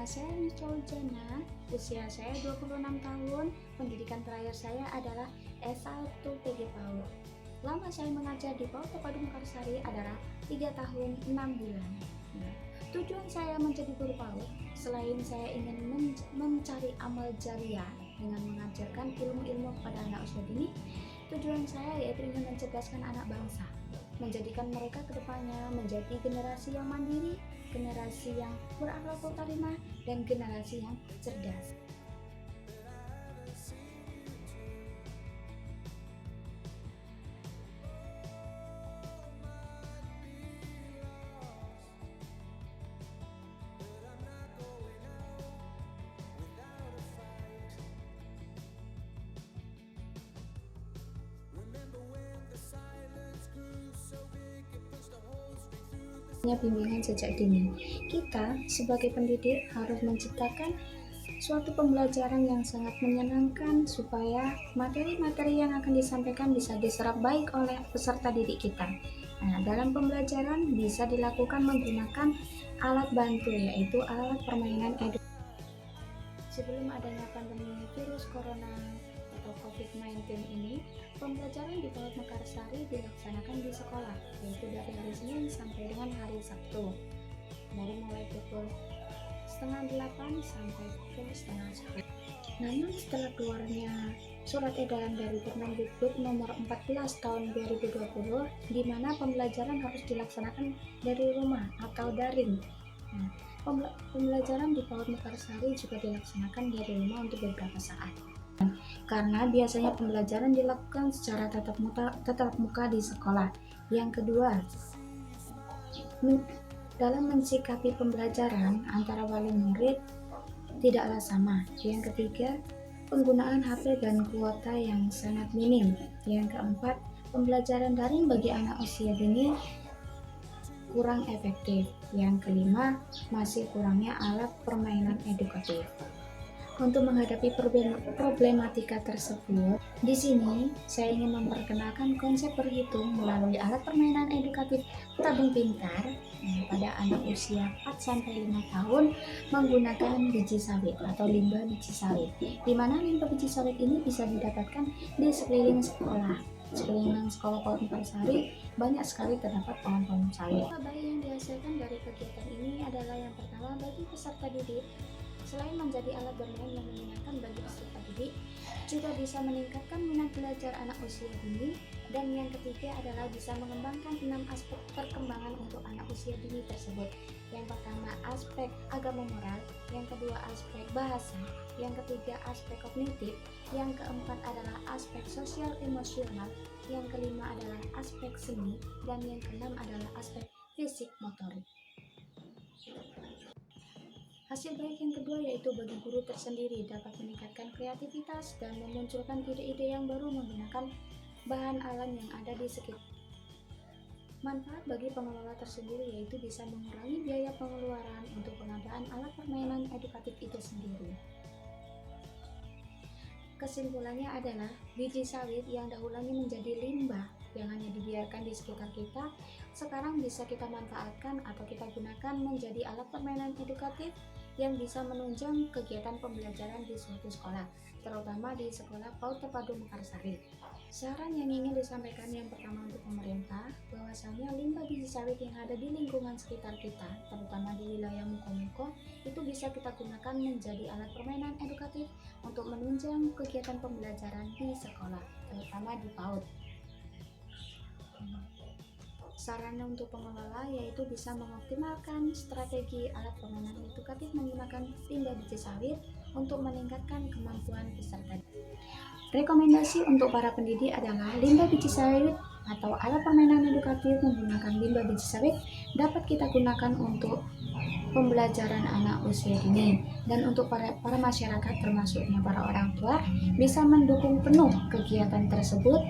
saya Michael, usia saya 26 tahun, pendidikan terakhir saya adalah S1 PG PAUD. Lama saya mengajar di PAUD Terpadu Mekarsari adalah 3 tahun 6 bulan. Tujuan saya menjadi guru PAUD, selain saya ingin mencari amal jariah dengan mengajarkan ilmu-ilmu kepada anak usia dini, tujuan saya yaitu ingin mencerdaskan anak bangsa, menjadikan mereka kedepannya menjadi generasi yang mandiri, generasi yang berakhlakul karimah, dan generasi yang cerdas. Bimbingan sejak dini. Kita sebagai pendidik harus menciptakan suatu pembelajaran yang sangat menyenangkan supaya materi-materi yang akan disampaikan bisa diserap baik oleh peserta didik kita. Nah, dalam pembelajaran bisa dilakukan menggunakan alat bantu, yaitu alat permainan edukasi. Sebelum adanya pandemi virus corona atau COVID-19 ini, pembelajaran di PAUD Mekarsari dilaksanakan di sekolah, yaitu dari hari Senin sampai dengan hari Sabtu, dari mulai pukul 7:30 sampai pukul 9:30. Namun setelah keluarnya surat edaran dari Kemendikbud nomor 14 tahun 2020, di mana pembelajaran harus dilaksanakan dari rumah atau daring. Nah, pembelajaran di PAUD Mekarsari juga dilaksanakan dari rumah untuk beberapa saat, karena biasanya pembelajaran dilakukan secara tatap muka di sekolah. Yang kedua, dalam mensikapi pembelajaran antara wali murid tidaklah sama. Yang ketiga, penggunaan HP dan kuota yang sangat minim. Yang keempat, pembelajaran daring bagi anak usia dini kurang efektif. Yang kelima, masih kurangnya alat permainan edukatif. Untuk menghadapi problematika tersebut, di sini saya ingin memperkenalkan konsep berhitung melalui alat permainan edukatif tabung pintar pada anak usia 4-5 tahun menggunakan biji sawit atau limbah biji sawit, di mana limbah biji sawit ini bisa didapatkan di sekeliling sekolah. Sekeliling sekolah PAUD Mekarsari banyak sekali terdapat pohon-pohon sawit. Baik yang dihasilkan dari kegiatan ini adalah yang pertama, bagi peserta didik, selain menjadi alat bermain yang menyenangkan bagi peserta didik, juga bisa meningkatkan minat belajar anak usia dini. Dan yang ketiga adalah bisa mengembangkan 6 aspek perkembangan untuk anak usia dini tersebut. Yang pertama, aspek agama moral. Yang kedua, aspek bahasa. Yang ketiga, aspek kognitif. Yang keempat adalah aspek sosial emosional. Yang kelima adalah aspek seni. Dan yang keenam adalah aspek fisik motorik. Hasil baik yang kedua yaitu bagi guru tersendiri dapat meningkatkan kreativitas dan memunculkan ide-ide yang baru menggunakan bahan alam yang ada di sekitar. Manfaat bagi pengelola tersendiri yaitu bisa mengurangi biaya pengeluaran untuk pengadaan alat permainan edukatif itu sendiri. Kesimpulannya adalah biji sawit yang dahulunya menjadi limbah yang hanya dibiarkan di sekitar kita, sekarang bisa kita manfaatkan atau kita gunakan menjadi alat permainan edukatif yang bisa menunjang kegiatan pembelajaran di suatu sekolah, terutama di sekolah PAUD Terpadu Mekarsari. Saran yang ingin disampaikan yang pertama untuk pemerintah, bahwasanya limbah biji sawit yang ada di lingkungan sekitar kita, terutama di wilayah Muko-Muko, itu bisa kita gunakan menjadi alat permainan edukatif untuk menunjang kegiatan pembelajaran di sekolah, terutama di PAUD. Saran untuk pengelola yaitu bisa mengoptimalkan strategi alat permainan edukatif menggunakan limbah biji sawit untuk meningkatkan kemampuan peserta. Rekomendasi untuk para pendidik adalah limbah biji sawit atau alat permainan edukatif menggunakan limbah biji sawit dapat kita gunakan untuk pembelajaran anak usia dini, dan untuk para masyarakat termasuknya para orang tua bisa mendukung penuh kegiatan tersebut